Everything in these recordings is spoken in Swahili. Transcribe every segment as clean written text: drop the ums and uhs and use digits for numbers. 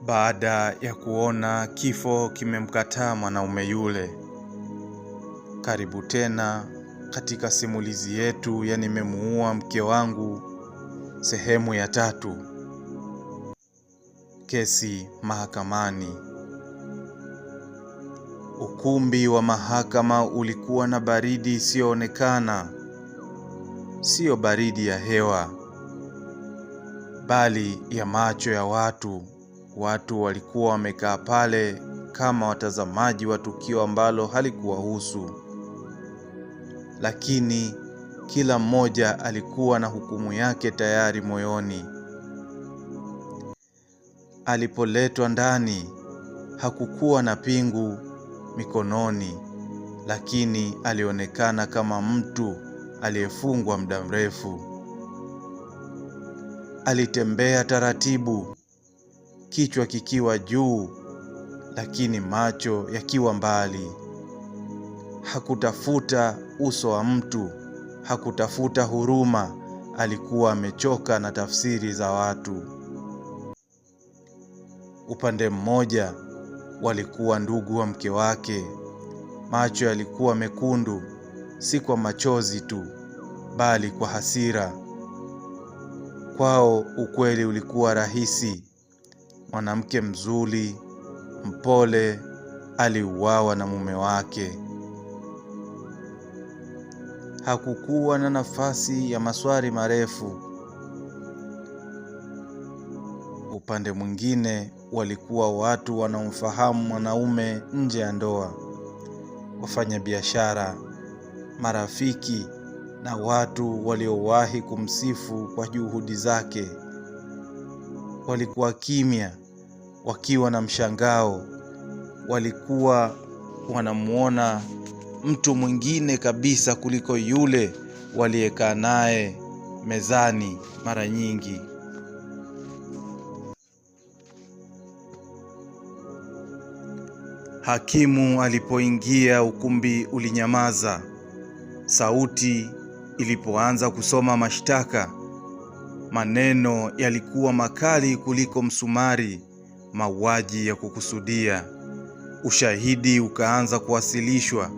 Baada ya kuona kifo kimemkataa mwanaume yule. Karibu tena katika simulizi yetu ya Nimemuua Mke Wangu sehemu ya 3. Kesi mahakamani. Ukumbi wa mahakama ulikuwa na baridi isiyoonekana. Sio baridi ya hewa, bali ya macho ya watu. Watu walikuwa wamekaa pale kama watazamaji wa tukio ambalo halikuwahusu. Lakini kila mmoja alikuwa na hukumu yake tayari moyoni. Alipoletwa ndani, hakukuwa na pingu mikononi, lakini alionekana kama mtu aliyefungwa muda mrefu. Alitembea taratibu, kichwa kikiwa juu, lakini macho yakiwa mbali. Hakutafuta uso wa mtu, hakutafuta huruma. Alikuwa amechoka na tafsiri za watu. Upande mmoja walikuwa ndugu wa mke wake. Macho yalikuwa mekundu, si kwa machozi tu, bali kwa hasira. Kwao ukweli ulikuwa rahisi. Mwanamke mzuri, mpole, aliuawa na mume wake. Hakukuwa na nafasi ya maswali marefu. Upande mwingine walikuwa watu wanaomfahamu mwanaume nje ya ndoa. Wafanya biashara, marafiki na watu waliowahi kumsifu kwa juhudi zake. Walikuwa kimya, wakiwa na mshangao. Walikuwa wanamuona mtu mwingine kabisa kuliko yule waliyekaa naye mezani mara nyingi. Hakimu alipoingia, ukumbi ulinyamaza. Sauti ilipoanza kusoma mashtaka, maneno yalikuwa makali kuliko msumari. Mauaji ya kukusudia. Ushahidi ukaanza kuwasilishwa,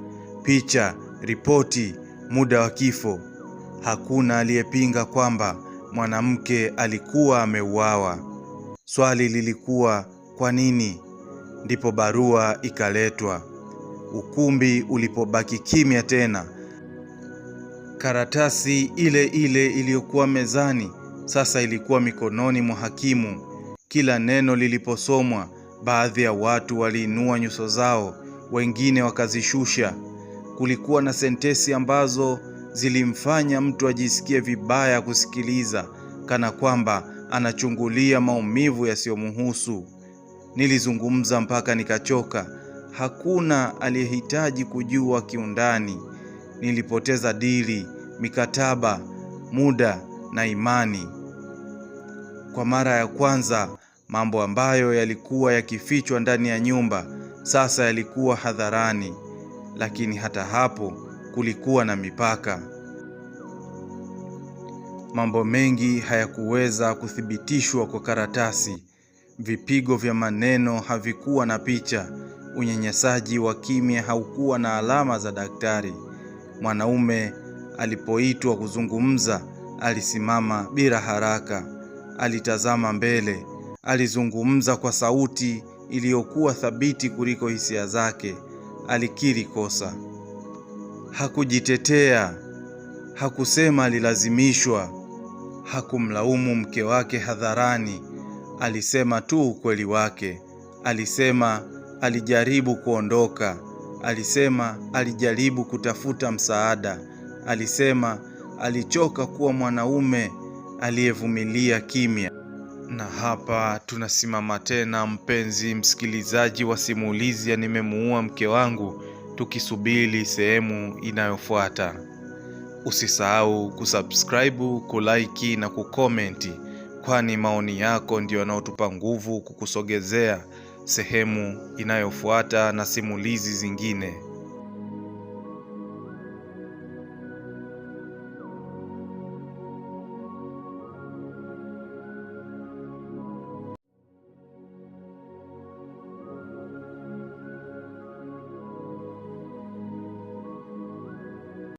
picha, ripoti, muda wa kifo. Hakuna aliyepinga kwamba mwanamke alikuwa ameuawa. Swali lilikuwa kwa nini? Ndipo barua ikaletwa. Ukumbi ulipobaki kimya tena, karatasi ile ile iliyokuwa mezani sasa ilikuwa mikononi mwa hakimu. Kila neno liliposomwa, baadhi ya watu waliinua nyuso zao, wengine wakazishusha. Kulikuwa na sentensi ambazo zilimfanya mtu ajisikie vibaya kusikiliza, kana kwamba anachungulia maumivu yasiyomhusu. Nilizungumza mpaka nikachoka. Hakuna aliyehitaji kujua kiundani. Nilipoteza dili, mikataba, muda na imani. Kwa mara ya kwanza, mambo ambayo yalikuwa yakifichwa ndani ya nyumba sasa yalikuwa hadharani. Lakini hata hapo kulikuwa na mipaka. Mambo mengi hayakuweza kuthibitishwa kwa karatasi. Vipigo vya maneno havikuwa na picha. Unyanyasaji wa kimya haukuwa na alama za daktari. Mwanaume alipoitwa kuzungumza, alisimama bila haraka. Alitazama mbele. Alizungumza kwa sauti iliyokuwa thabiti kuliko hisia zake. Alikiri kosa. Hakujitetea. Hakusema alilazimishwa. Hakumlaumu mke wake hadharani. Alisema tu ukweli wake. Alisema alijaribu kuondoka. Alisema alijaribu kutafuta msaada. Alisema alichoka kuwa mwanaume aliyevumilia kimya. Na hapa tunasimama tena, mpenzi msikilizaji wa simulizi ya Nimemuua Mke Wangu, tukisubiri sehemu inayofuata. Usisahau kusubscribe, kulike na kukomenti, kwani maoni yako ndio yanayotupa nguvu kukusogezea sehemu inayofuata na simulizi zingine.